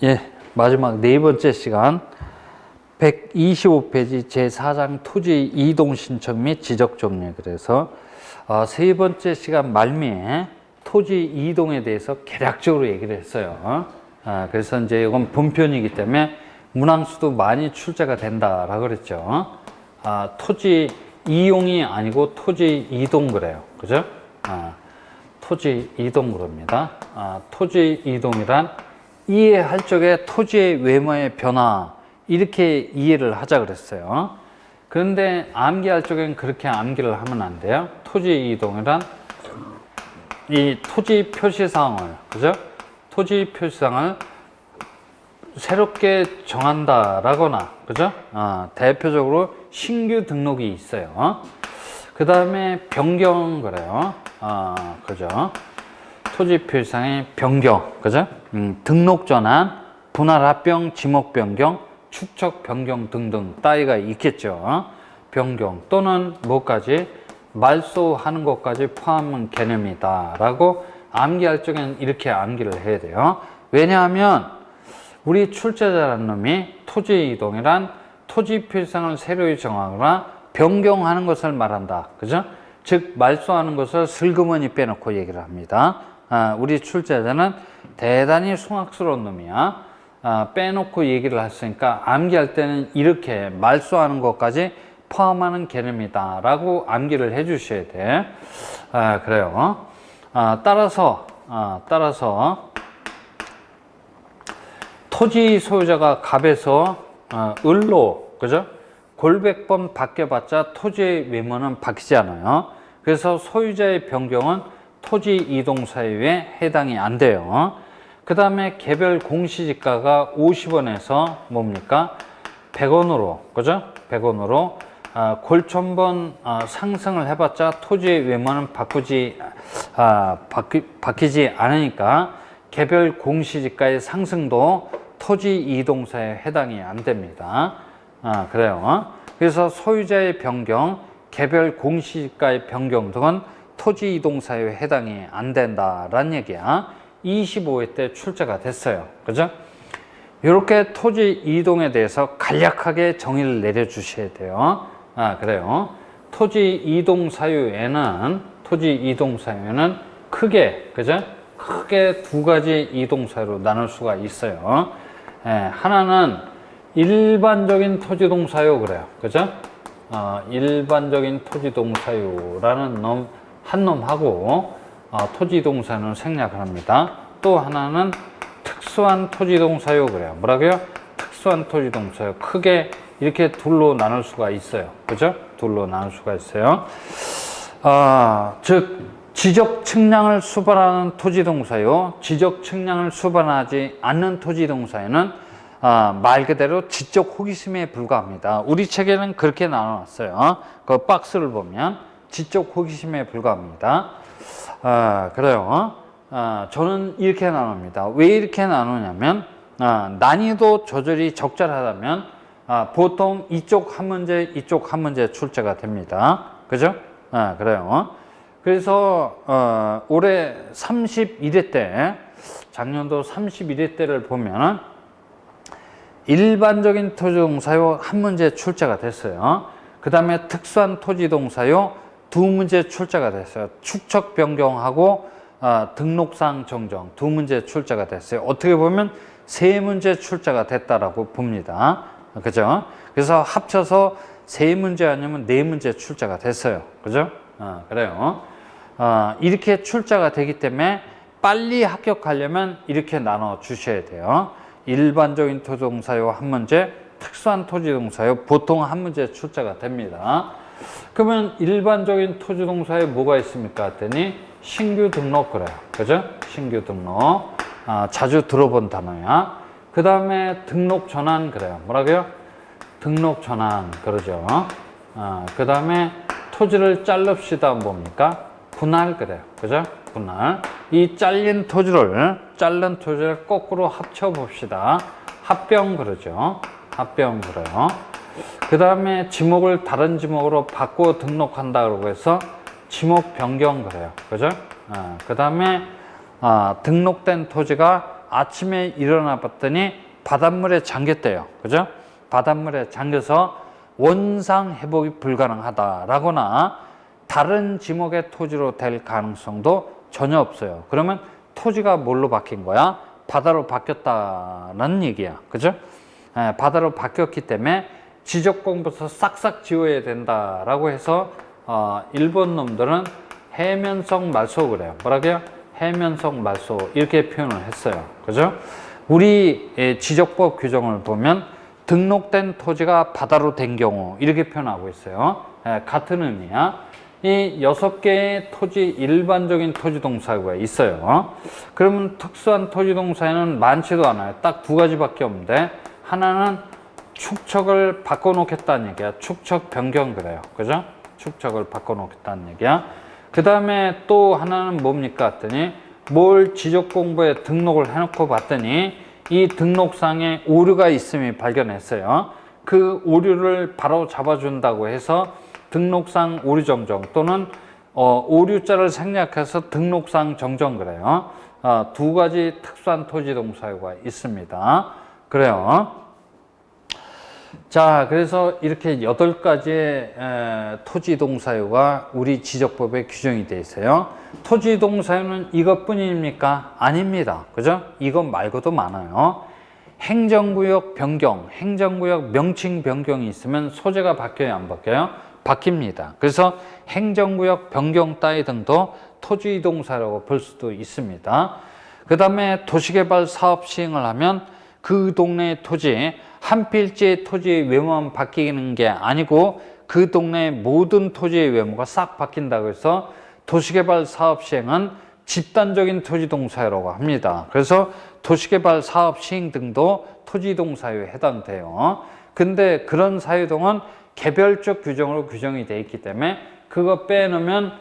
예, 마지막 네 번째 시간 125페이지 제4장 토지 이동 신청 및 지적 정리. 그래서 세 번째 시간 말미에 토지 이동에 대해서 개략적으로 얘기를 했어요. 그래서 이제 이건 본편이기 때문에 문항수도 많이 출제가 된다라고 그랬죠. 토지 이용이 아니고 토지 이동 그래요. 그죠? 토지 이동 그럽니다. 토지 이동이란 이해할 적에 토지의 외모의 변화 이렇게 이해를 하자 그랬어요. 그런데 암기할 적엔 그렇게 암기를 하면 안 돼요. 토지 이동이란 이 토지 표시사항을, 그죠? 토지 표시사항을 새롭게 정한다라거나, 그죠? 대표적으로 신규 등록이 있어요. 그 다음에 변경 그래요. 그죠? 토지 표시사항의 변경, 그죠? 등록 전환, 분할 합병, 지목 변경, 축척 변경 등등 따위가 있겠죠. 변경 또는 뭐까지 말소하는 것까지 포함한 개념이다라고 암기할 적엔 이렇게 암기를 해야 돼요. 왜냐하면 우리 출제자라는 놈이 토지 이동이란 토지 표시사항을 새로이 정하거나 변경하는 것을 말한다. 그죠? 즉 말소하는 것을 슬그머니 빼놓고 얘기를 합니다. 우리 출제자는 대단히 숭악스러운 놈이야. 빼놓고 얘기를 했으니까 암기할 때는 이렇게 말소하는 것까지 포함하는 개념이다 라고 암기를 해 주셔야 돼. 그래요. 따라서 토지 소유자가 갑에서 을로, 그죠? 골백번 바뀌어봤자 토지의 외모는 바뀌지 않아요. 그래서 소유자의 변경은 토지 이동 사유에 해당이 안 돼요. 그 다음에 개별 공시지가가 50원에서 뭡니까? 100원으로, 그죠? 100원으로 골천번 상승을 해봤자 토지의 외모는 바뀌지 않으니까 개별 공시지가의 상승도 토지 이동사에 해당이 안 됩니다. 그래요. 그래서 소유자의 변경, 개별 공시지가의 변경 등은 토지 이동사에 해당이 안 된다라는 얘기야. 25회 때 출제가 됐어요. 그죠? 이렇게 토지 이동에 대해서 간략하게 정의를 내려주셔야 돼요. 그래요. 토지 이동 사유에는 크게, 그죠? 크게 두 가지 이동 사유로 나눌 수가 있어요. 하나는 일반적인 토지동 사유 그래요. 그죠? 일반적인 토지동 사유라는 한 놈하고 토지이동 사유는 생략을 합니다. 또 하나는 특수한 토지이동 사유 그래요. 뭐라고요? 특수한 토지이동 사유. 크게 이렇게 둘로 나눌 수가 있어요. 그죠? 둘로 나눌 수가 있어요. 즉 지적 측량을 수반하는 토지이동 사유, 지적 측량을 수반하지 않는 토지이동 사유는 말 그대로 지적 호기심에 불과합니다. 우리 책에는 그렇게 나눠놨어요. 그 박스를 보면 지적 호기심에 불과합니다. 그래요. 저는 이렇게 나눕니다. 왜 이렇게 나누냐면 난이도 조절이 적절하다면 보통 이쪽 한 문제 출제가 됩니다. 그죠? 그래요. 그래서 올해 31회 때, 작년도 31회 때를 보면 일반적인 토지동사유 한 문제 출제가 됐어요. 그 다음에 특수한 토지동사유 두 문제 출제가 됐어요. 축척 변경하고 등록사항 정정 두 문제 출제가 됐어요. 어떻게 보면 세 문제 출제가 됐다라고 봅니다. 그죠? 그래서 합쳐서 세 문제 아니면 네 문제 출제가 됐어요. 그죠? 그래요. 이렇게 출제가 되기 때문에 빨리 합격하려면 이렇게 나눠 주셔야 돼요. 일반적인 토지동사유 한 문제, 특수한 토지동사유 보통 한 문제 출제가 됩니다. 그러면 일반적인 토지동사유에 뭐가 있습니까? 했더니 신규 등록 그래요. 그죠? 신규 등록. 자주 들어본 단어야. 그 다음에 등록 전환 그래요. 뭐라고요? 등록 전환 그러죠. 그 다음에 토지를 자릅시다 뭡니까? 분할 그래요. 그죠? 분할. 이 잘린 토지를 거꾸로 합쳐 봅시다. 합병 그러죠. 합병 그래요. 그 다음에 지목을 다른 지목으로 바꿔 등록한다고 해서 지목 변경 그래요. 그죠? 그 다음에 등록된 토지가 아침에 일어나 봤더니 바닷물에 잠겼대요. 그죠? 바닷물에 잠겨서 원상 회복이 불가능하다라거나 다른 지목의 토지로 될 가능성도 전혀 없어요. 그러면 토지가 뭘로 바뀐 거야? 바다로 바뀌었다는 얘기야. 그죠? 바다로 바뀌었기 때문에 지적공부터 싹싹 지워야 된다라고 해서 일본 놈들은 해면성 말소 그래요. 뭐라고요? 해면성 말소 이렇게 표현을 했어요. 그죠? 우리 지적법 규정을 보면 등록된 토지가 바다로 된 경우 이렇게 표현하고 있어요. 같은 의미야. 이 6개의 토지, 일반적인 토지동사가 있어요. 그러면 특수한 토지동사에는 많지도 않아요. 딱 2가지밖에 없는데, 하나는 축척을 바꿔놓겠다는 얘기야. 축척 변경 그래요. 그죠? 축척을 바꿔놓겠다는 얘기야. 그 다음에 또 하나는 뭡니까? 했더니, 뭘 지적공부에 등록을 해놓고 봤더니, 이 등록상에 오류가 있음이 발견했어요. 그 오류를 바로 잡아준다고 해서 등록상 오류 정정 또는 오류자를 생략해서 등록상 정정 그래요. 2가지 특수한 토지 동사유가 있습니다. 그래요. 자, 그래서 이렇게 8가지의 토지 동사유가 우리 지적법에 규정이 되어 있어요. 토지 동사유는 이것뿐입니까? 아닙니다. 그죠? 이것 말고도 많아요. 행정구역 변경, 행정구역 명칭 변경이 있으면 소재가 바뀌어요, 안 바뀌어요? 바뀝니다. 그래서 행정구역 변경 따위 등도 토지이동사라고 볼 수도 있습니다. 그 다음에 도시개발 사업 시행을 하면 그 동네의 토지, 한 필지의 토지의 외모만 바뀌는 게 아니고 그 동네의 모든 토지의 외모가 싹 바뀐다고 해서 도시개발 사업 시행은 집단적인 토지동사라고 합니다. 그래서 도시개발 사업 시행 등도 토지동사유에 해당돼요. 근데 그런 사유동은 개별적 규정으로 규정이 되어 있기 때문에 그거 빼놓으면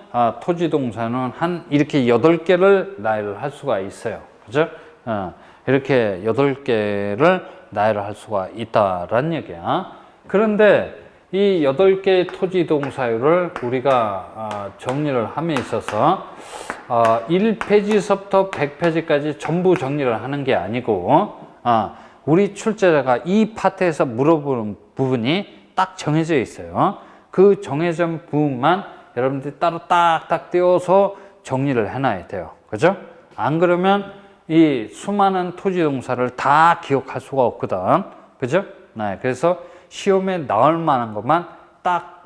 토지동사는 한 이렇게 8개를 나열을 할 수가 있어요. 그죠? 이렇게 8개를 나열을 할 수가 있다라는 얘기야. 그런데 이 8개의 토지동사유를 우리가 정리를 함에 있어서 1페이지서부터 100페이지까지 전부 정리를 하는 게 아니고 우리 출제자가 이 파트에서 물어보는 부분이 딱 정해져 있어요. 그 정해진 부분만 여러분들이 따로 딱딱 띄워서 정리를 해놔야 돼요. 그죠? 안 그러면 이 수많은 토지동사를 다 기억할 수가 없거든. 그죠? 네, 그래서 시험에 나올 만한 것만 딱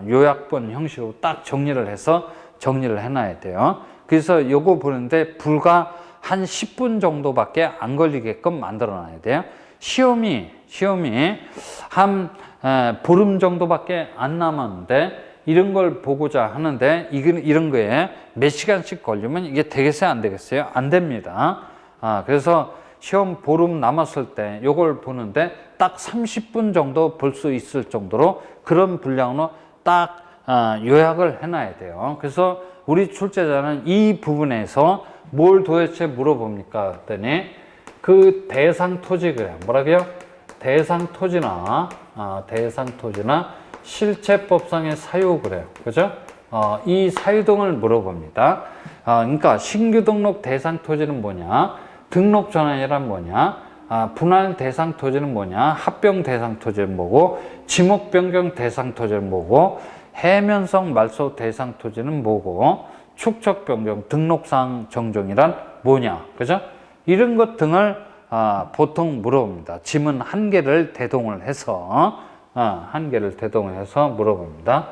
요약본 형식으로 딱 정리를 해서 정리를 해놔야 돼요. 그래서 요거 보는데 불과 한 10분 정도밖에 안 걸리게끔 만들어 놔야 돼요. 시험이 한 보름 정도밖에 안 남았는데 이런 걸 보고자 하는데 이런 거에 몇 시간씩 걸리면 이게 되겠어요? 안 되겠어요? 안 됩니다. 그래서 시험 보름 남았을 때 이걸 보는데 딱 30분 정도 볼 수 있을 정도로 그런 분량으로 딱 요약을 해놔야 돼요. 그래서 우리 출제자는 이 부분에서 뭘 도대체 물어봅니까? 했더니 그 대상 토지 그래요. 뭐라고요? 대상 토지나 실체법상의 사유 그래요. 그죠? 이 사유 등을 물어봅니다. 그러니까 신규 등록 대상 토지는 뭐냐? 등록 전환이란 뭐냐? 분할 대상 토지는 뭐냐? 합병 대상 토지는 뭐고? 지목 변경 대상 토지는 뭐고? 해면성 말소 대상 토지는 뭐고? 축척 변경 등록상 정정이란 뭐냐? 그죠? 이런 것 등을 보통 물어봅니다. 지문 한 개를 대동을 해서 물어봅니다.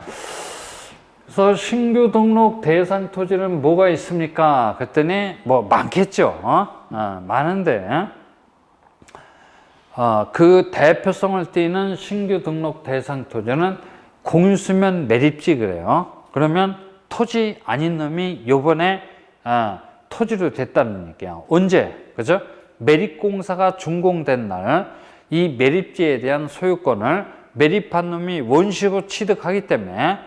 그래서 신규 등록 대상 토지는 뭐가 있습니까? 그랬더니 뭐 많겠죠. 많은데 그 대표성을 띠는 신규 등록 대상 토지는 공유수면 매립지 그래요. 그러면 토지 아닌 놈이 요번에 토지로 됐다는 얘기야. 언제? 그죠? 매립공사가 준공된 날 이 매립지에 대한 소유권을 매립한 놈이 원시로 취득하기 때문에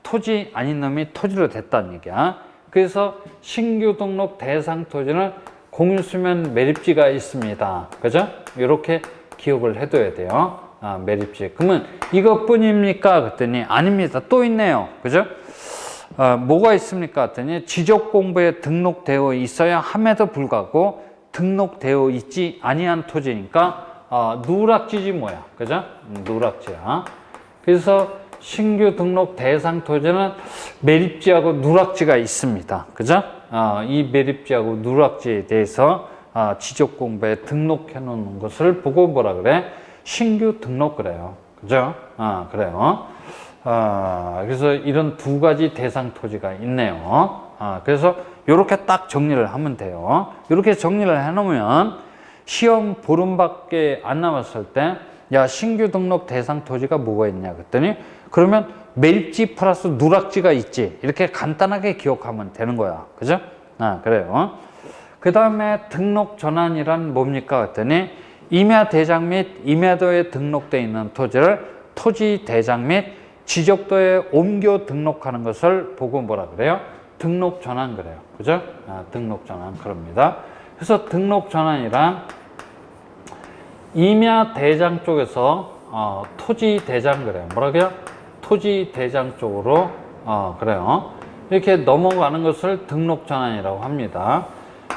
토지 아닌 놈이 토지로 됐다는 얘기야. 그래서 신규 등록 대상 토지는 공유수면 매립지가 있습니다. 그죠? 이렇게 기억을 해둬야 돼요. 매립지. 그러면 이것뿐입니까? 그랬더니 아닙니다. 또 있네요. 그죠? 뭐가 있습니까? 했더니 지적공부에 등록되어 있어야 함에도 불구하고 등록되어 있지 아니한 토지니까 누락지지 뭐야, 그죠? 누락지야. 그래서 신규 등록 대상 토지는 매립지하고 누락지가 있습니다, 그죠? 이 매립지하고 누락지에 대해서 지적공부에 등록해 놓는 것을 보고 뭐라 그래? 신규 등록 그래요, 그죠? 그래요. 그래서 이런 두 가지 대상 토지가 있네요. 그래서 이렇게 딱 정리를 하면 돼요. 이렇게 정리를 해놓으면 시험 보름밖에 안 남았을 때, 야, 신규 등록 대상 토지가 뭐가 있냐 그랬더니, 그러면 매립지 플러스 누락지가 있지, 이렇게 간단하게 기억하면 되는 거야, 그죠? 그래요. 그 다음에 등록 전환이란 뭡니까 그랬더니, 임야 대장 및 임야도에 등록되어 있는 토지를 토지 대장 및 지적도에 옮겨 등록하는 것을 보고 뭐라 그래요? 등록 전환 그래요, 그죠? 등록 전환 그럽니다. 그래서 등록 전환이란 임야 대장 쪽에서 토지 대장 그래요. 뭐라고요? 토지 대장 쪽으로 그래요. 이렇게 넘어가는 것을 등록 전환이라고 합니다.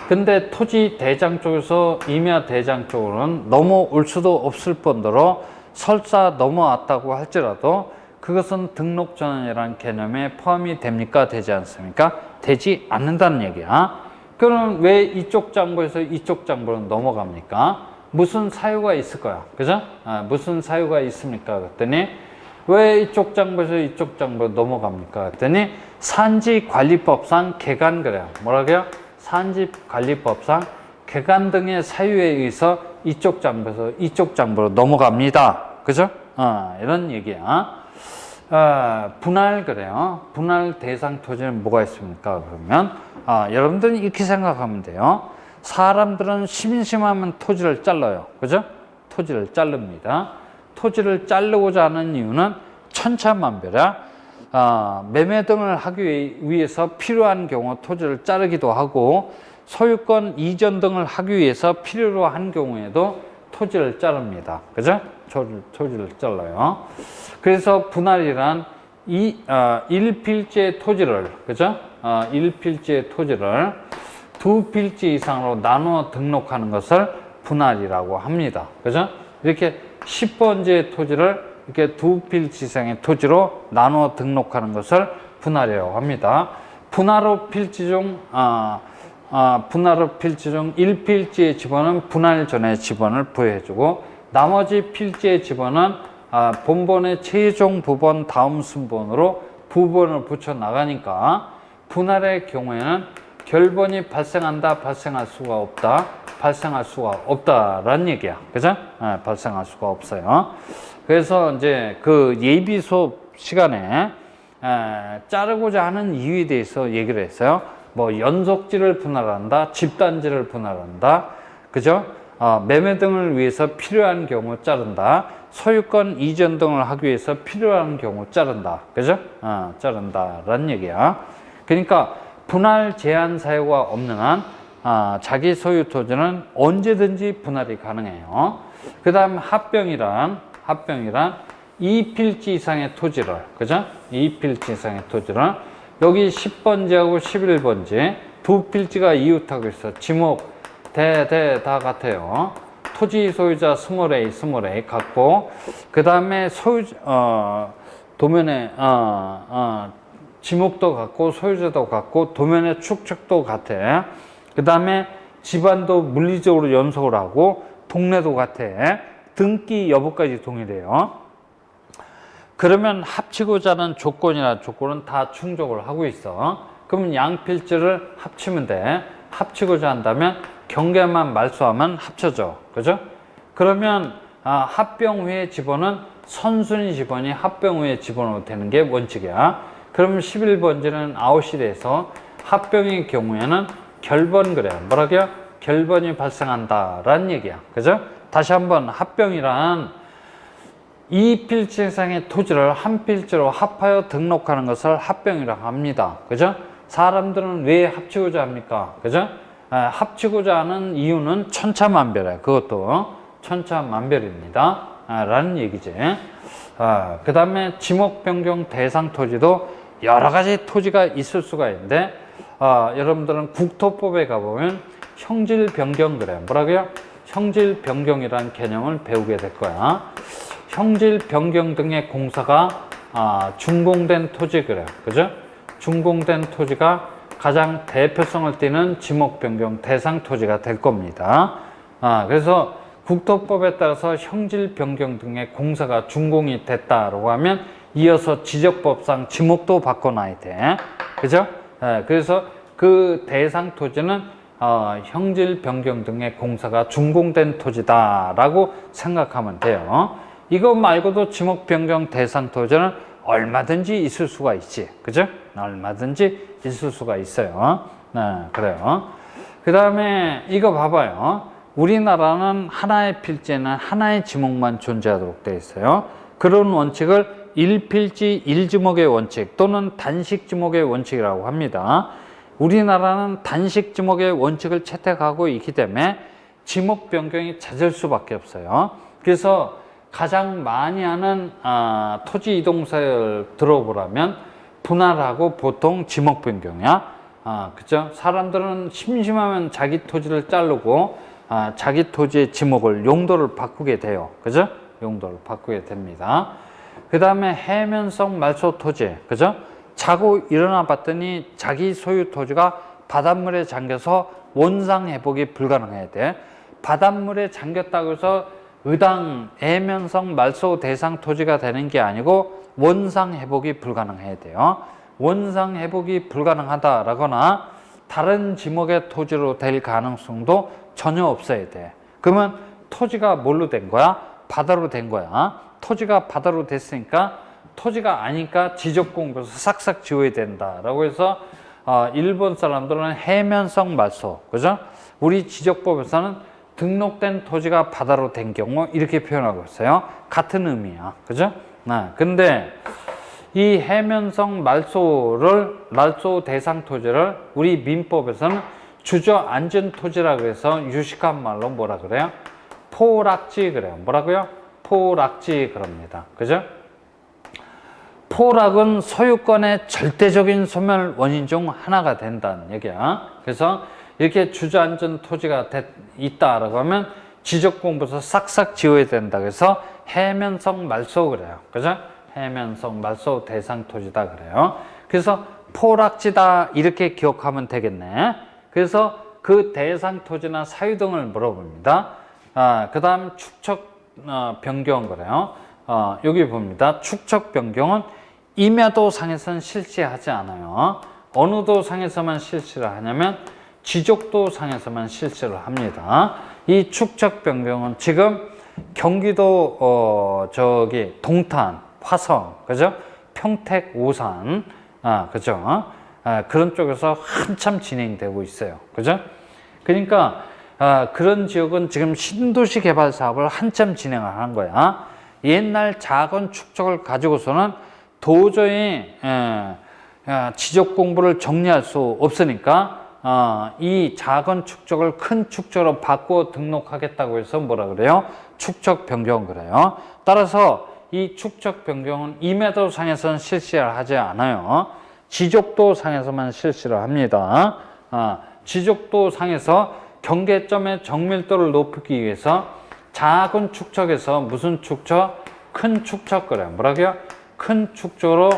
근데 토지 대장 쪽에서 임야 대장 쪽으로는 넘어올 수도 없을 뿐더러 설사 넘어왔다고 할지라도 그것은 등록 전환이라는 개념에 포함이 됩니까? 되지 않습니까? 되지 않는다는 얘기야. 그럼 왜 이쪽 장부에서 이쪽 장부로 넘어갑니까? 무슨 사유가 있을 거야, 그죠? 무슨 사유가 있습니까? 그랬더니 왜 이쪽 장부에서 이쪽 장부로 넘어갑니까? 그랬더니 산지관리법상 개간 그래요. 뭐라고요? 산지관리법상 개간 등의 사유에 의해서 이쪽 장부에서 이쪽 장부로 넘어갑니다, 그죠? 이런 얘기야. 분할 그래요. 분할 대상 토지는 뭐가 있습니까? 그러면 여러분들은 이렇게 생각하면 돼요. 사람들은 심심하면 토지를 잘라요, 그죠? 토지를 자릅니다. 토지를 자르고자 하는 이유는 천차만별이야. 매매 등을 하기 위해서 필요한 경우 토지를 자르기도 하고, 소유권 이전 등을 하기 위해서 필요로 한 경우에도 토지를 자릅니다, 그죠? 토지를 잘라요. 그래서 분할이란 일필지의 토지를, 그죠? 일필지의 토지를 두 필지 이상으로 나누어 등록하는 것을 분할이라고 합니다, 그죠? 이렇게 10번지의 토지를 이렇게 두 필지 이상의 토지로 나누어 등록하는 것을 분할이라고 합니다. 분할후 필지 중 분할후 필지 중 1필지의 지번은 분할 전에 지번을 부여해주고, 나머지 필지의 지번은 본번의 최종 부번 다음 순번으로 부번을 붙여 나가니까 분할의 경우에는 결번이 발생한다, 발생할 수가 없다, 발생할 수가 없다라는 얘기야, 그죠? 발생할 수가 없어요. 그래서 이제 그 예비 수업 시간에 자르고자 하는 이유에 대해서 얘기를 했어요. 뭐 연속지를 분할한다, 집단지를 분할한다, 그죠? 매매 등을 위해서 필요한 경우 자른다, 소유권 이전 등을 하기 위해서 필요한 경우 자른다, 그죠? 자른다라는 얘기야. 그러니까 분할 제한 사유가 없는 한 자기 소유 토지는 언제든지 분할이 가능해요. 그 다음 합병이란 2필지 이상의 토지를, 그죠? 2필지 이상의 토지를 여기 10번지하고 11번지 두 필지가 이웃하고 있어. 지목 다 같아요. 토지 소유자 스몰A 같고, 그 다음에 도면에 지목도 같고 소유자도 같고 도면의 축척도 같아. 그 다음에 집안도 물리적으로 연속을 하고 동네도 같아. 등기 여부까지 동일해요. 그러면 합치고자 하는 조건은 다 충족을 하고 있어. 그러면 양필지를 합치면 돼. 합치고자 한다면 경계만 말소하면 합쳐져, 그죠? 그러면 합병 후의 지번은 선순위 지번이 합병 후의 지번으로 되는 게 원칙이야. 그러면 11번지는 아웃실에서 합병의 경우에는 결번 그래요. 뭐라고요? 결번이 발생한다라는 얘기야, 그죠? 다시 한번 합병이란 2필지 이상의 토지를 한 필지로 합하여 등록하는 것을 합병이라고 합니다, 그죠? 사람들은 왜 합치고자 합니까, 그죠? 합치고자 하는 이유는 천차만별이에요. 그것도 천차만별입니다 라는 얘기지. 그 다음에 지목 변경 대상 토지도 여러 가지 토지가 있을 수가 있는데, 여러분들은 국토법에 가보면 형질 변경 그래요. 뭐라고요? 형질 변경이라는 개념을 배우게 될 거야. 형질 변경 등의 공사가 준공된 토지 그래요. 그죠? 준공된 토지가 가장 대표성을 띠는 지목 변경 대상 토지가 될 겁니다. 그래서 국토법에 따라서 형질 변경 등의 공사가 준공이 됐다라고 하면 이어서 지적법상 지목도 바꿔놔야 돼. 그죠? 그래서 그 대상 토지는 형질 변경 등의 공사가 준공된 토지다라고 생각하면 돼요. 이거 말고도 지목 변경 대상 토지는 얼마든지 있을 수가 있지. 그죠? 얼마든지 있을 수가 있어요. 그래요. 그 다음에 이거 봐봐요. 우리나라는 하나의 필지에는 하나의 지목만 존재하도록 되어 있어요. 그런 원칙을 일필지 일지목의 원칙 또는 단식 지목의 원칙이라고 합니다. 우리나라는 단식 지목의 원칙을 채택하고 있기 때문에 지목 변경이 잦을 수밖에 없어요. 그래서 가장 많이 하는 토지 이동사를 들어보라면 분할하고 보통 지목 변경이야. 그죠? 사람들은 심심하면 자기 토지를 자르고 자기 토지의 지목을 용도를 바꾸게 돼요. 그죠? 용도를 바꾸게 됩니다. 그 다음에 해면성 말소 토지. 그죠? 자고 일어나 봤더니 자기 소유 토지가 바닷물에 잠겨서 원상 회복이 불가능해야 돼. 바닷물에 잠겼다고 해서 의당 해면성 말소 대상 토지가 되는 게 아니고 원상 회복이 불가능해야 돼요. 원상 회복이 불가능하다라거나 다른 지목의 토지로 될 가능성도 전혀 없어야 돼. 그러면 토지가 뭘로 된 거야? 바다로 된 거야. 토지가 바다로 됐으니까 토지가 아니까 지적공부에서 싹싹 지워야 된다라고 해서 일본 사람들은 해면성 말소, 그죠? 우리 지적법에서는 등록된 토지가 바다로 된 경우 이렇게 표현하고 있어요. 같은 의미야, 그죠? 근데 이 해면성 말소 대상 토지를 우리 민법에서는 주저앉은 토지라고 해서 유식한 말로 뭐라 그래요? 포락지 그래요. 뭐라고요? 포락지 그럽니다. 그죠? 포락은 소유권의 절대적인 소멸 원인 중 하나가 된다는 얘기야. 그래서 이렇게 주저앉은 토지가 있다라고 하면 지적공부에서 싹싹 지워야 된다. 그래서 해면성 말소 그래요. 그죠? 해면성 말소 대상 토지다 그래요. 그래서 포락지다 이렇게 기억하면 되겠네. 그래서 그 대상 토지나 사유 등을 물어봅니다. 그 다음 축척 변경 그래요. 여기 봅니다. 축척 변경은 임야도 상에서는 실시하지 않아요. 어느 도상에서만 실시를 하냐면 지적도 상에서만 실시를 합니다. 이 축척 변경은 지금 경기도 동탄, 화성, 그죠? 평택, 오산, 그죠? 그런 쪽에서 한참 진행되고 있어요. 그죠? 그러니까 그런 지역은 지금 신도시 개발 사업을 한참 진행을 하는 거야. 옛날 작은 축척을 가지고서는 도저히 지적 공부를 정리할 수 없으니까 이 작은 축척을 큰 축척으로 바꿔 등록하겠다고 해서 뭐라 그래요? 축척 변경 그래요. 따라서 이 축척 변경은 임야도 상에서는 실시를 하지 않아요. 지적도 상에서만 실시를 합니다. 지적도 상에서 경계점의 정밀도를 높이기 위해서 작은 축척에서 무슨 축척? 큰 축척 그래요. 뭐라고요? 큰 축척으로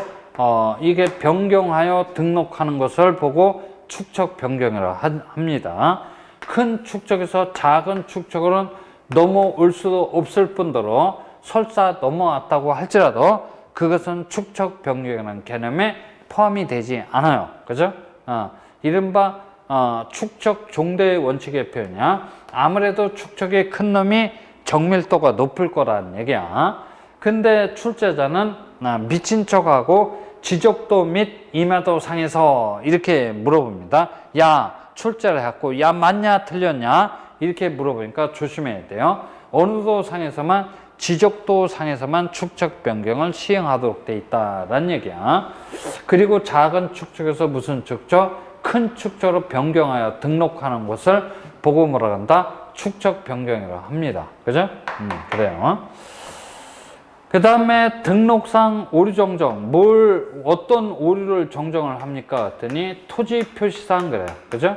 이게 변경하여 등록하는 것을 보고 축척 변경이라고 합니다. 큰 축척에서 작은 축척으로는 넘어올 수도 없을 뿐더러 설사 넘어왔다고 할지라도 그것은 축척 변경이라는 개념에 포함이 되지 않아요. 그죠? 이른바 축척 종대의 원칙의 표현이야. 아무래도 축척이 큰 놈이 정밀도가 높을 거라는 얘기야. 근데 출제자는 미친 척하고 지적도 및 임야도 상에서 이렇게 물어봅니다. 야, 출제를 해갖고 야 맞냐 틀렸냐 이렇게 물어보니까 조심해야 돼요. 어느 도상에서만 지적도 상에서만 축척 변경을 시행하도록 돼 있다라는 얘기야. 그리고 작은 축척에서 무슨 축척? 큰 축척으로 변경하여 등록하는 것을 보고 뭐라 한다? 축척 변경이라고 합니다. 그죠? 그래요. 그 다음에 등록상 오류 정정, 어떤 오류를 정정을 합니까? 했더니 토지 표시상 그래요. 그죠?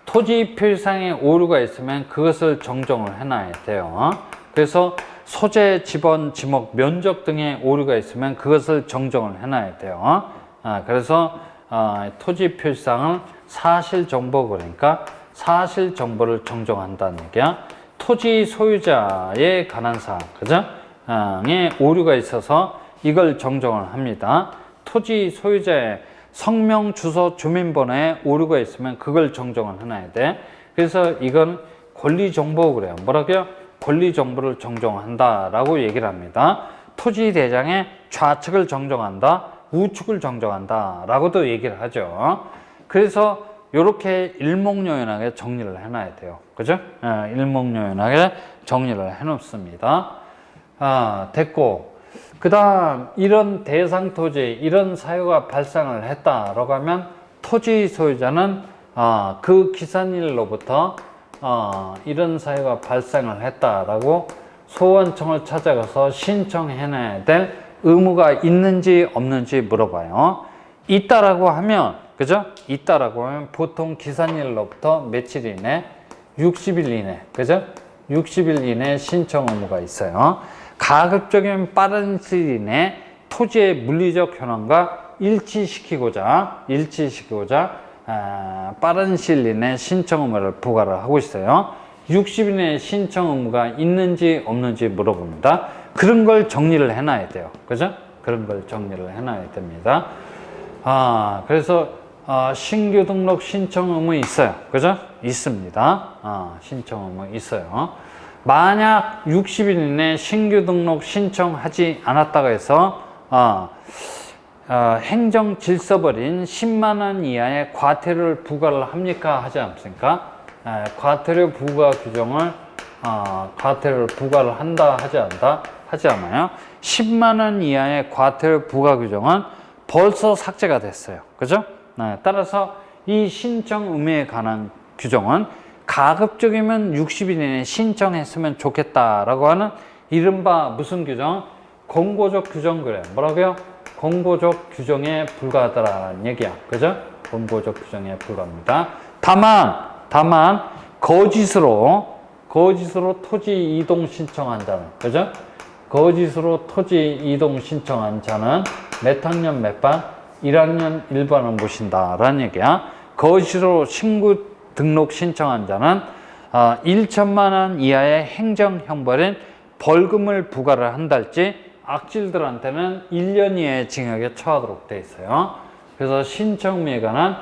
토지 표시상에 오류가 있으면 그것을 정정을 해놔야 돼요. 그래서 소재, 지번, 지목, 면적 등의 오류가 있으면 그것을 정정을 해놔야 돼요. 그래서 토지 표시상을 사실정보, 그러니까 사실정보를 정정한다는 얘기야. 토지 소유자에 관한 사항, 그죠? 에 오류가 있어서 이걸 정정을 합니다. 토지 소유자의 성명, 주소, 주민번호에 오류가 있으면 그걸 정정을 해놔야 돼. 그래서 이건 권리정보 그래요. 뭐라고요? 권리정보를 정정한다라고 얘기를 합니다. 토지 대장의 좌측을 정정한다, 우측을 정정한다 라고도 얘기를 하죠. 그래서 이렇게 일목요연하게 정리를 해놔야 돼요. 그죠? 일목요연하게 정리를 해놓습니다. 됐고, 그 다음 이런 대상 토지, 이런 사유가 발생을 했다라고 하면 토지 소유자는 그 기산일로부터 이런 사유가 발생을 했다라고 소원청을 찾아가서 신청해내야 될 의무가 있는지 없는지 물어봐요. 있다라고 하면, 그죠? 있다라고 하면 보통 기산일로부터 며칠 이내? 60일 이내, 그죠? 60일 이내 신청 의무가 있어요. 가급적이면 빠른 시일 이내 토지의 물리적 현황과 일치시키고자 빠른 시일 이내 신청 의무를 부과를 하고 있어요. 60일 이내 신청 의무가 있는지 없는지 물어봅니다. 그런 걸 정리를 해놔야 돼요. 그죠? 그런 걸 정리를 해놔야 됩니다. 그래서 신규 등록 신청 의무 있어요. 그죠? 있습니다. 신청 의무 있어요. 만약 60일 이내 신규 등록 신청하지 않았다고 해서 행정질서벌인 10만 원 이하의 과태료를 부과를 합니까? 하지 않습니까? 과태료 부과 규정을 과태료를 부과를 한다 하지 않다? 하지 않아요. 10만 원 이하의 과태료 부과 규정은 벌써 삭제가 됐어요. 그죠? 따라서 이 신청 의무에 관한 규정은 가급적이면 60일 이내에 신청했으면 좋겠다라고 하는 이른바 무슨 규정? 공고적 규정 그래요. 뭐라고요? 공고적 규정에 불과하다라는 얘기야. 그죠? 공고적 규정에 불과합니다. 다만 거짓으로 토지 이동 신청한 자는, 그죠? 거짓으로 토지 이동 신청한 자는 몇 학년 몇 반? 1학년 1반을 모신다라는 얘기야. 거짓으로 신고 등록 신청한 자는 1천만 원 이하의 행정형벌인 벌금을 부과를 한달지 악질들한테는 1년 이하의 징역에 처하도록 되어 있어요. 그래서 신청미에 관한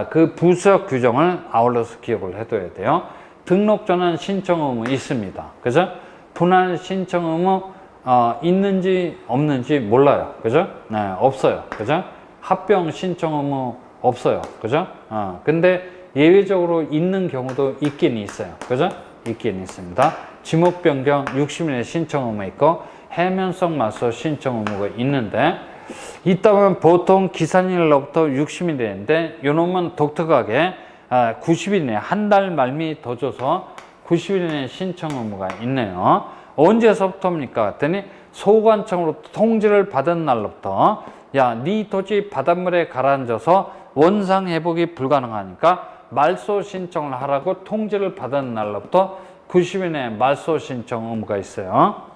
그 부수적 규정을 아울러서 기억을 해둬야 돼요. 등록 전환 신청 의무 있습니다. 그죠? 분할 신청 의무 있는지 없는지 몰라요. 그죠? 네, 없어요. 그죠? 합병 신청 의무 없어요. 그죠? 근데 예외적으로 있는 경우도 있긴 있어요. 그죠? 있긴 있습니다. 지목 변경 60일에 신청 의무 있고 해면성 말소 신청 의무가 있는데, 있다면 보통 기산일로부터 60일인데 요놈은 독특하게 90일 내에 한 달 말미 더 줘서 90일 내에 신청 의무가 있네요. 언제서부터입니까? 했더니 소관청으로 통지를 받은 날로부터, 야, 네 토지 바닷물에 가라앉아서 원상 회복이 불가능하니까 말소 신청을 하라고 통지를 받은 날로부터 90일 내에 말소 신청 의무가 있어요.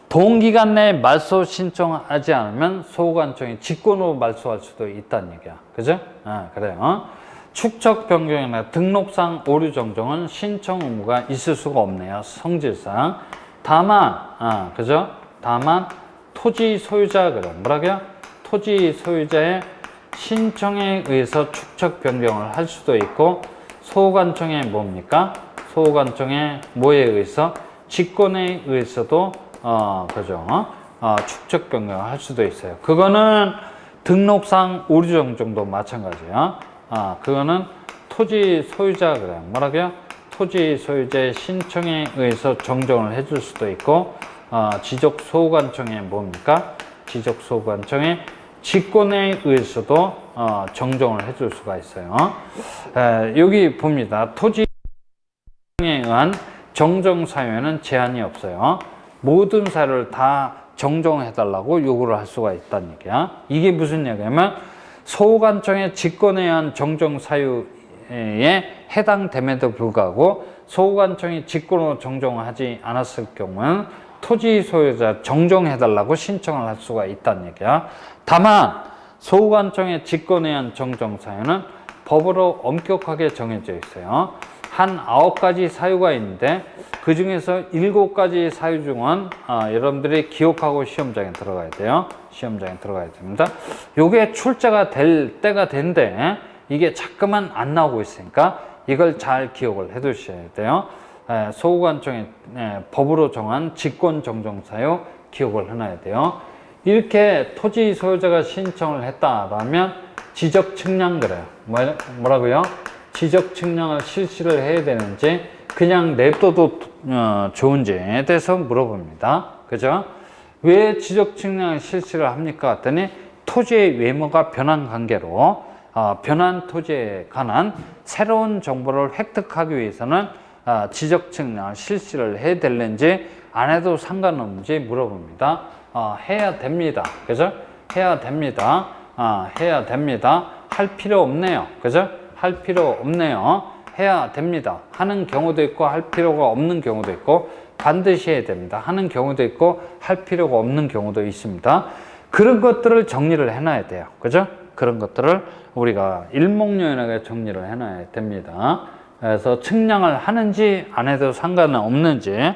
동기간 내에 말소 신청하지 않으면 소관청이 직권으로 말소할 수도 있다는 얘기야. 그죠? 그래요. 축척 변경이나 등록상 오류 정정은 신청 의무가 있을 수가 없네요. 성질상. 다만, 그죠? 다만, 토지 소유자, 그래. 뭐라고요? 토지 소유자의 신청에 의해서 축척 변경을 할 수도 있고, 소관청의 뭡니까? 소관청의 뭐에 의해서? 직권에 의해서도 그죠? 축척 변경을 할 수도 있어요. 그거는 등록상 오류 정정도 마찬가지야. 그거는 토지 소유자, 그래요. 뭐라고요? 토지 소유자의 신청에 의해서 정정을 해줄 수도 있고, 지적 소관청의 뭡니까? 지적 소관청의 직권에 의해서도 정정을 해줄 수가 있어요. 여기 봅니다. 토지에 의한 정정 사유에는 제한이 없어요. 모든 사유를 다 정정해달라고 요구를 할 수가 있다는 얘기야. 이게 무슨 얘기냐면 소관청의 직권에 의한 정정 사유에 해당됨에도 불구하고 소관청이 직권으로 정정하지 않았을 경우는 토지 소유자 정정해달라고 신청을 할 수가 있다는 얘기야. 다만 소관청의 직권에 의한 정정 사유는 법으로 엄격하게 정해져 있어요. 한 9가지 사유가 있는데 그 중에서 7가지 사유 중은 여러분들이 기억하고 시험장에 들어가야 돼요. 시험장에 들어가야 됩니다. 요게 출제가 될 때가 된데 이게 자꾸만 안 나오고 있으니까 이걸 잘 기억을 해 두셔야 돼요. 소관청의 법으로 정한 직권 정정 사유 기억을 해놔야 돼요. 이렇게 토지 소유자가 신청을 했다라면 지적 측량 그래요. 뭐라고요? 지적 측량을 실시를 해야 되는지 그냥 냅둬도 좋은지에 대해서 물어봅니다. 그죠? 왜 지적 측량을 실시를 합니까? 했더니 토지의 외모가 변한 관계로 변한 토지에 관한 새로운 정보를 획득하기 위해서는 지적 측량을 실시를 해야 되는지 안 해도 상관없는지 물어봅니다. 해야 됩니다. 그죠? 해야 됩니다. 해야 됩니다. 할 필요 없네요. 그죠? 할 필요 없네요. 해야 됩니다. 하는 경우도 있고 할 필요가 없는 경우도 있고 반드시 해야 됩니다. 하는 경우도 있고 할 필요가 없는 경우도 있습니다. 그런 것들을 정리를 해놔야 돼요. 그죠? 그런 것들을 우리가 일목요연하게 정리를 해놔야 됩니다. 그래서 측량을 하는지 안 해도 상관은 없는지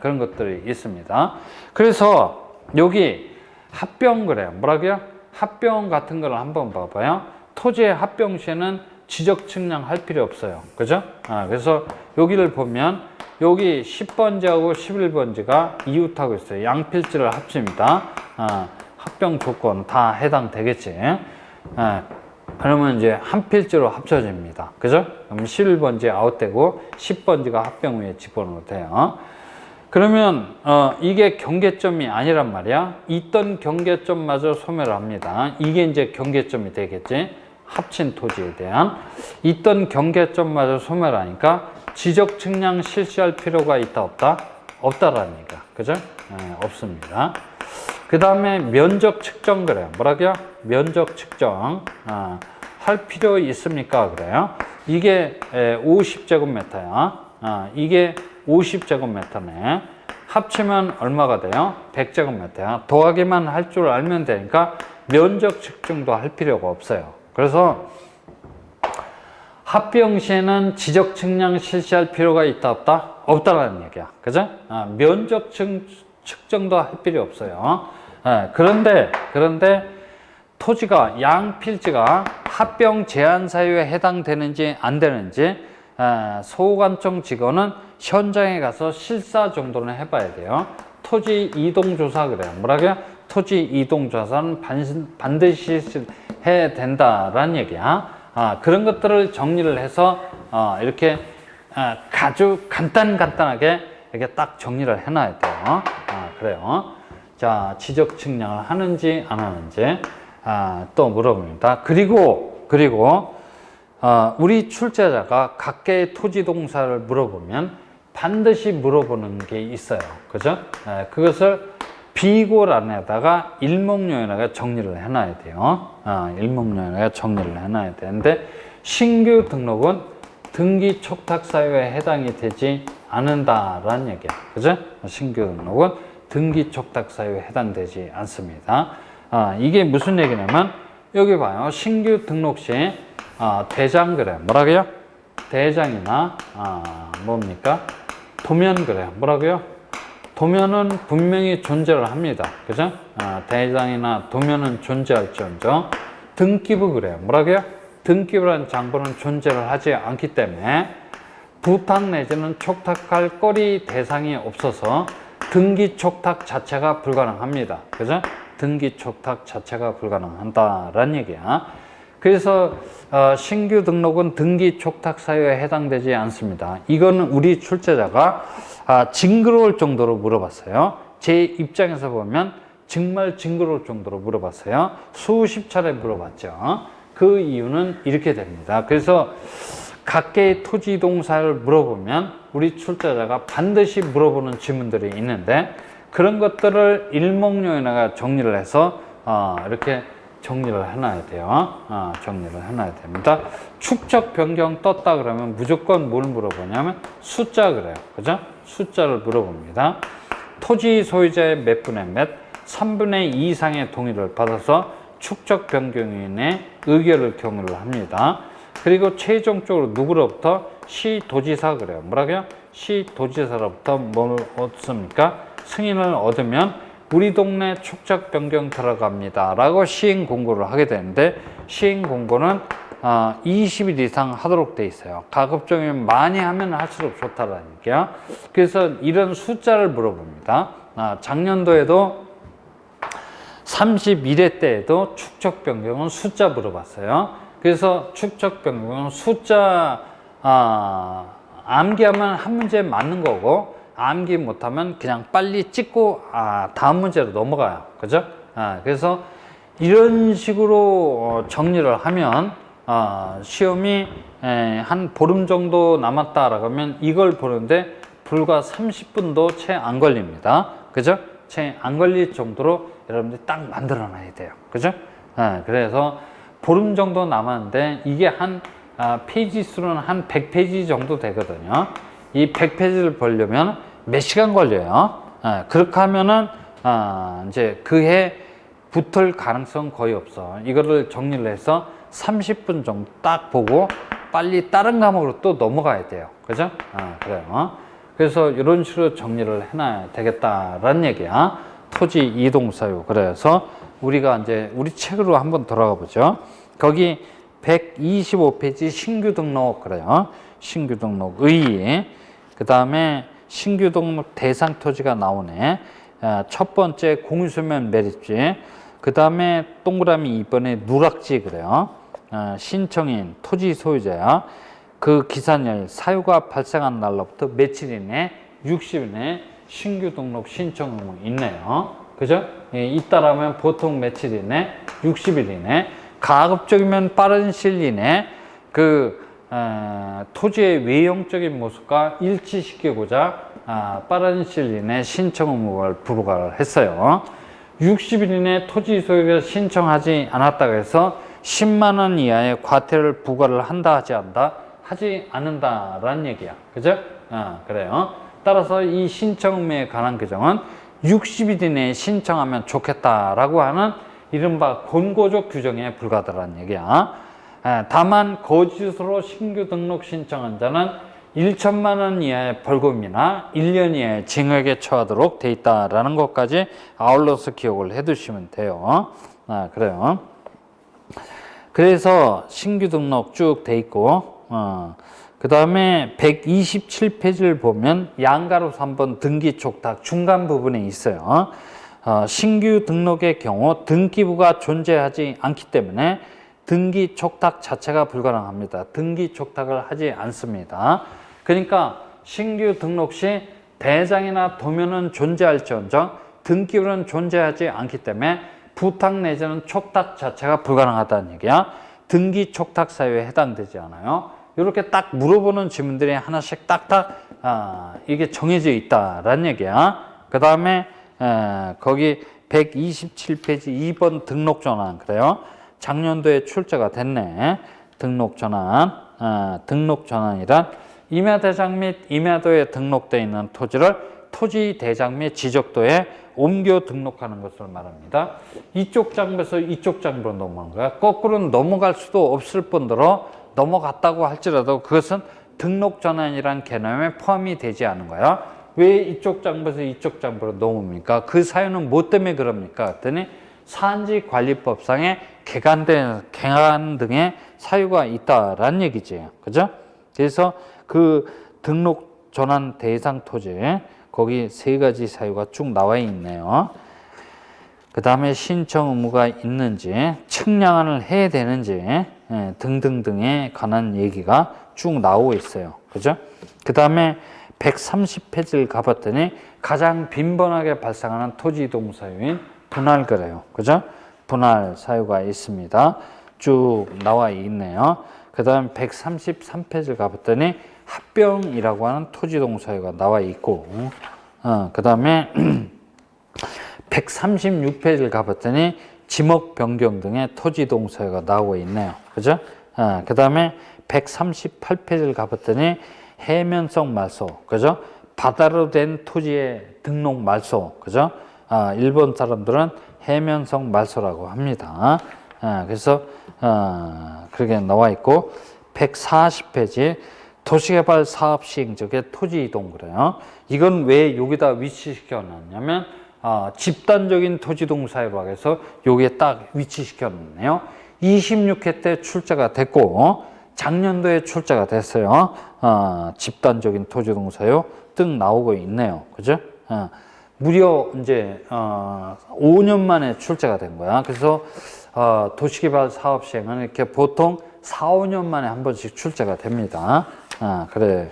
그런 것들이 있습니다. 그래서 여기 합병 그래요. 뭐라고요? 합병 같은 걸 한번 봐봐요. 토지의 합병 시에는 지적 측량할 필요 없어요. 그죠? 그래서 여기를 보면 여기 10번지하고 11번지가 이웃하고 있어요. 양필지를 합칩니다. 합병 조건 다 해당되겠지. 그러면 이제 한 필지로 합쳐집니다. 그죠? 그럼 11번지 아웃되고 10번지가 합병 후에 직권으로 돼요. 그러면 이게 경계점이 아니란 말이야. 있던 경계점마저 소멸을 합니다. 이게 이제 경계점이 되겠지. 합친 토지에 대한 있던 경계점마저 소멸하니까 지적 측량 실시할 필요가 있다 없다? 없다라는 얘기야. 그죠? 없습니다. 그 다음에 면적 측정 그래요. 뭐라고요? 면적 측정 할 필요 있습니까? 그래요. 이게 50제곱미터야. 이게 50제곱미터네. 합치면 얼마가 돼요? 100제곱미터야. 더하기만 할 줄 알면 되니까 면적 측정도 할 필요가 없어요. 그래서 합병 시에는 지적 측량 실시할 필요가 있다 없다? 없다라는 얘기야. 그죠? 면적 측정도 할 필요 없어요. 그런데 토지가 양필지가 합병 제한 사유에 해당되는지 안 되는지 소관청 직원은 현장에 가서 실사 정도는 해봐야 돼요. 토지 이동조사 그래요. 뭐라고요? 토지 이동조사는 반드시 해야 된다라는 얘기야. 그런 것들을 정리를 해서 이렇게 아주 간단하게 이렇게 딱 정리를 해놔야 돼요. 그래요. 자, 지적 측량을 하는지 안 하는지 또 물어봅니다. 그리고 우리 출제자가 각계의 토지 동사를 물어보면 반드시 물어보는 게 있어요. 그죠? 그것을 비고란에다가 일목요연하게 정리를 해놔야 돼요. 일목요연하게 정리를 해놔야 되는데 신규 등록은 등기 촉탁 사유에 해당이 되지 않는다라는 얘기야. 그죠? 신규 등록은 등기 촉탁 사유에 해당되지 않습니다. 이게 무슨 얘기냐면 여기 봐요. 신규 등록 시 대장 그래요. 뭐라고요? 대장이나 뭡니까? 도면 그래요. 뭐라고요? 도면은 분명히 존재를 합니다. 그죠? 대장이나 도면은 존재할지언정 등기부 그래요. 뭐라고요? 등기부라는 장부는 존재를 하지 않기 때문에 부탁 내지는 촉탁할 거리 대상이 없어서 등기 촉탁 자체가 불가능합니다. 그죠? 등기 촉탁 자체가 불가능한다라는 얘기야. 그래서 신규 등록은 등기 촉탁 사유에 해당되지 않습니다. 이거는 우리 출제자가 징그러울 정도로 물어봤어요. 제 입장에서 보면 정말 징그러울 정도로 물어봤어요. 수십 차례 물어봤죠. 그 이유는 이렇게 됩니다. 그래서 각계의 토지 동사를 물어보면 우리 출제자가 반드시 물어보는 질문들이 있는데 그런 것들을 일목요연하게 정리를 해서 이렇게 정리를 해놔야 돼요. 정리를 해놔야 됩니다. 축적 변경 떴다 그러면 무조건 뭘 물어보냐면 숫자 그래요. 그죠? 숫자를 물어봅니다. 토지 소유자의 몇 분의 몇, 3분의 2 이상의 동의를 받아서 축적 변경인의 의결을 경유를 합니다. 그리고 최종적으로 누구로부터? 시도지사 그래요. 뭐라고요? 시도지사로부터 뭘 얻습니까? 승인을 얻으면 우리 동네 축적 변경 들어갑니다 라고 시행 공고를 하게 되는데 시행 공고는 20일 이상 하도록 돼 있어요. 가급적이면 많이 하면 할수록 좋다라는 얘기야. 그래서 이런 숫자를 물어봅니다. 작년도에도 31회 때에도 축적 변경은 숫자 물어봤어요. 그래서 축적 변경은 숫자 암기하면 한 문제 맞는 거고 암기 못하면 그냥 빨리 찍고 다음 문제로 넘어가요. 그죠? 그래서 이런 식으로 정리를 하면 시험이 한 보름 정도 남았다라고 하면 이걸 보는데 불과 30분도 채 안 걸립니다. 그죠? 채 안 걸릴 정도로 여러분들이 딱 만들어 놔야 돼요. 그죠? 그래서 보름 정도 남았는데 이게 한 페이지 수는 한 100페이지 정도 되거든요. 이 100페이지를 보려면 몇 시간 걸려요. 그렇게 하면은 이제 그해 붙을 가능성 거의 없어. 이거를 정리를 해서 30분 정도 딱 보고 빨리 다른 과목으로 또 넘어가야 돼요. 그죠? 그래요. 그래서 이런 식으로 정리를 해놔야 되겠다라는 얘기야. 토지 이동사유. 그래서 우리가 이제 우리 책으로 한번 돌아가 보죠. 거기 125페이지 신규 등록 그래요. 신규 등록 의의. 그 다음에 신규 등록 대상 토지가 나오네. 첫 번째 공유수면 매립지. 그 다음에 동그라미 2번에 누락지 그래요. 신청인 토지 소유자야. 그 기산일 사유가 발생한 날로부터 며칠 이내 60일 이내 신규 등록 신청 의무 있네요. 그죠? 잇따라면 보통 며칠 이내 60일 이내 가급적이면 빠른 시일 이내 토지의 외형적인 모습과 일치시키고자 빠른 시일 이내 신청 의무를 부과를 했어요. 60일 이내 토지 소유가 신청하지 않았다고 해서 10만 원 이하의 과태료를 부과를 한다 하지 않다? 하지 않는다라는 얘기야. 그죠? 그래요. 따라서 이 신청 의무에 관한 규정은 60일 이내에 신청하면 좋겠다라고 하는 이른바 권고적 규정에 불과하다는 얘기야. 다만 거짓으로 신규 등록 신청한 자는 1천만 원 이하의 벌금이나 1년 이하의 징역에 처하도록 돼 있다라는 것까지 아울러서 기억을 해 두시면 돼요. 그래요. 그래서 신규 등록 쭉 돼 있고 그 다음에 127페이지를 보면 양가로서 한번 등기 촉탁 중간 부분에 있어요. 신규 등록의 경우 등기부가 존재하지 않기 때문에 등기 촉탁 자체가 불가능합니다. 등기 촉탁을 하지 않습니다. 그러니까 신규 등록 시 대장이나 도면은 존재할지언정 등기부는 존재하지 않기 때문에 부탁 내지는 촉탁 자체가 불가능하다는 얘기야. 등기 촉탁 사유에 해당되지 않아요. 이렇게 딱 물어보는 질문들이 하나씩 딱딱 이게 정해져 있다라는 얘기야. 그 다음에 거기 127페이지 2번 등록 전환 그래요. 작년도에 출제가 됐네. 등록 전환. 등록 전환이란 임야대장 및 임야도에 등록되어 있는 토지를 토지대장 및 지적도에 옮겨 등록하는 것을 말합니다. 이쪽 장부에서 이쪽 장부로 넘어가는 거야. 거꾸로는 넘어갈 수도 없을 뿐더러 넘어갔다고 할지라도 그것은 등록 전환이란 개념에 포함이 되지 않은 거야. 왜 이쪽 장부에서 이쪽 장부로 넘습니까? 그 사유는 뭐 때문에 그럽니까? 그랬더니 산지관리법상의 개간 등의 사유가 있다라는 얘기지. 그죠? 그래서 그 등록 전환 대상 토지 거기 세 가지 사유가 쭉 나와 있네요. 그 다음에 신청 의무가 있는지, 측량을 해야 되는지 등등등에 관한 얘기가 쭉 나오고 있어요. 그죠? 그 다음에 130페이지를 가봤더니 가장 빈번하게 발생하는 토지이동 사유인 분할 그래요. 그죠? 분할 사유가 있습니다. 쭉 나와 있네요. 그 다음에 133페이지를 가봤더니 합병이라고 하는 토지동사유가 나와 있고, 그 다음에 136페이지를 가봤더니 지목 변경 등의 토지동사유가 나오고 있네요. 그죠? 그 다음에 138페이지를 가봤더니 해면성 말소, 그죠? 바다로 된 토지의 등록 말소, 그죠? 일본 사람들은 해면성 말소라고 합니다. 그래서 그렇게 나와 있고, 140페이지 도시개발 사업 시행적의 토지 이동 그래요. 이건 왜 여기다 위치시켜 놨냐면 집단적인 토지 동사유로 해서 여기에 딱 위치시켜 놨네요. 26회 때 출제가 됐고 작년도에 출제가 됐어요. 집단적인 토지 동사유 뜩 나오고 있네요. 그죠? 무려 이제 5년 만에 출제가 된 거야. 그래서 도시개발 사업 시행은 이렇게 보통 4, 5년 만에 한 번씩 출제가 됩니다. 그래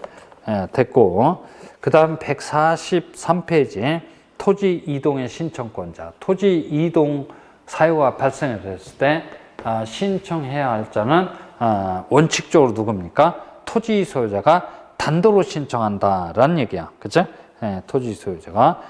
됐고, 그 다음 143페이지 토지 이동의 신청권자. 토지 이동 사유가 발생했을 때 신청해야 할 자는 원칙적으로 누굽니까? 토지 소유자가 단도로 신청한다라는 얘기야. 그죠? 토지 소유자가.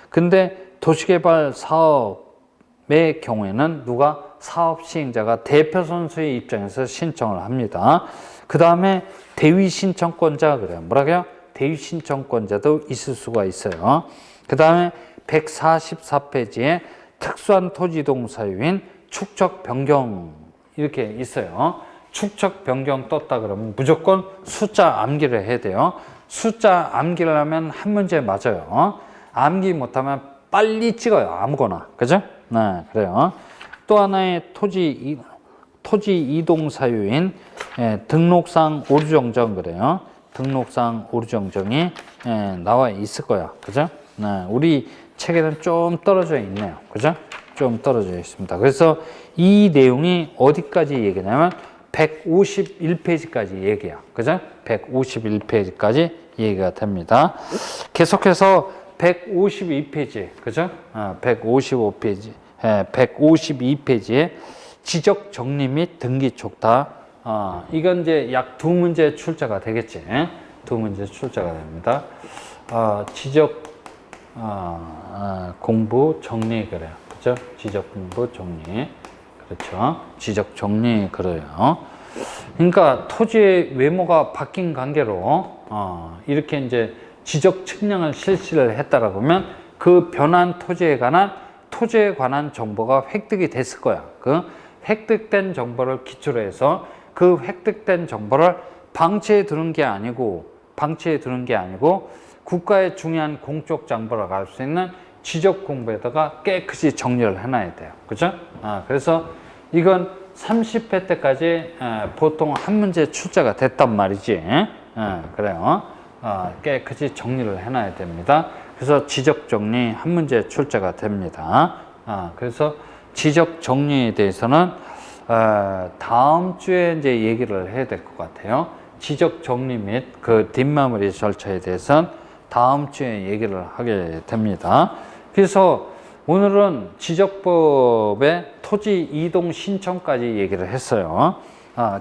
근데 도시개발 사업의 경우에는 누가 사업 시행자가 대표 선수의 입장에서 신청을 합니다. 그 다음에 대위 신청권자 그래요. 뭐라고요? 대위 신청권자도 있을 수가 있어요. 그 다음에 144페이지에 특수한 토지동사유인 축척 변경 이렇게 있어요. 축척 변경 떴다 그러면 무조건 숫자 암기를 해야 돼요. 숫자 암기를 하면 한 문제 맞아요. 암기 못하면 빨리 찍어요. 아무거나. 그죠? 네, 그래요. 또 하나의 토지 이동 사유인 등록상 오류 정정 그래요. 등록상 오류 정정이 나와 있을 거야. 그죠? 네, 우리 책에는 좀 떨어져 있네요. 그죠? 좀 떨어져 있습니다. 그래서 이 내용이 어디까지 얘기냐면 151페이지까지 얘기야. 그죠? 151페이지까지 얘기가 됩니다. 계속해서 152페이지, 그죠? 155페이지, 152페이지에 지적 정리 및 등기 촉탁. 이건 이제 약 2문제 출제가 되겠지. 2문제 출제가 됩니다. 지적 공부 정리 그래요. 그죠? 지적 공부 정리. 그렇죠. 지적 정리 그래요. 그러니까 토지의 외모가 바뀐 관계로 이렇게 이제 지적 측량을 실시를 했다라고 하면 그 변한 토지에 관한 정보가 획득이 됐을 거야. 그 획득된 정보를 기초로 해서 그 획득된 정보를 방치해 두는 게 아니고 국가의 중요한 공적 정보라고 할 수 있는 지적 공부에다가 깨끗이 정리를 해놔야 돼요. 그죠? 그래서 이건 30회 때까지 보통 한 문제 출제가 됐단 말이지. 그래요. 깨끗이 정리를 해놔야 됩니다. 그래서 지적 정리 한 문제 출제가 됩니다. 그래서 지적 정리에 대해서는 다음 주에 이제 얘기를 해야 될 것 같아요. 지적 정리 및 그 뒷마무리 절차에 대해서는 다음 주에 얘기를 하게 됩니다. 그래서 오늘은 지적법의 토지 이동 신청까지 얘기를 했어요.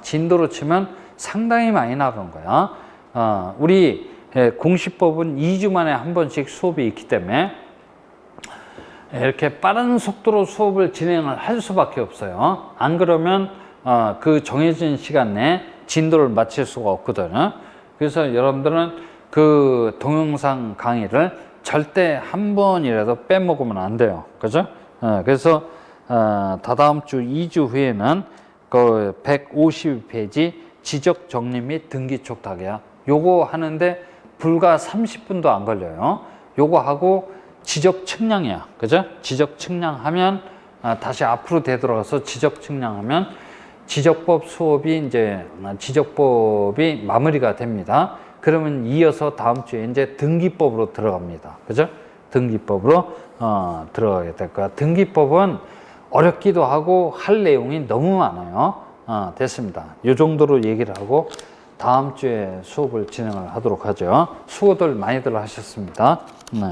진도로 치면 상당히 많이 나간 거야. 우리 공시법은 2주 만에 한 번씩 수업이 있기 때문에 이렇게 빠른 속도로 수업을 진행을 할 수밖에 없어요. 안 그러면 그 정해진 시간 내에 진도를 마칠 수가 없거든. 그래서 여러분들은 그 동영상 강의를 절대 한 번이라도 빼먹으면 안 돼요. 그죠? 그래서 다다음 주 2주 후에는 그 150페이지 지적 정리 및 등기 촉탁이야. 요거 하는데 불과 30분도 안 걸려요. 요거 하고 지적 측량이야. 그죠? 지적 측량하면 다시 앞으로 되돌아가서 지적 측량하면 지적법 수업이 이제 지적법이 마무리가 됩니다. 그러면 이어서 다음 주에 이제 등기법으로 들어갑니다. 그죠? 등기법으로 들어가게 될 거야. 등기법은 어렵기도 하고 할 내용이 너무 많아요. 됐습니다. 이 정도로 얘기를 하고 다음 주에 수업을 진행을 하도록 하죠. 수고들 많이들 하셨습니다. 네.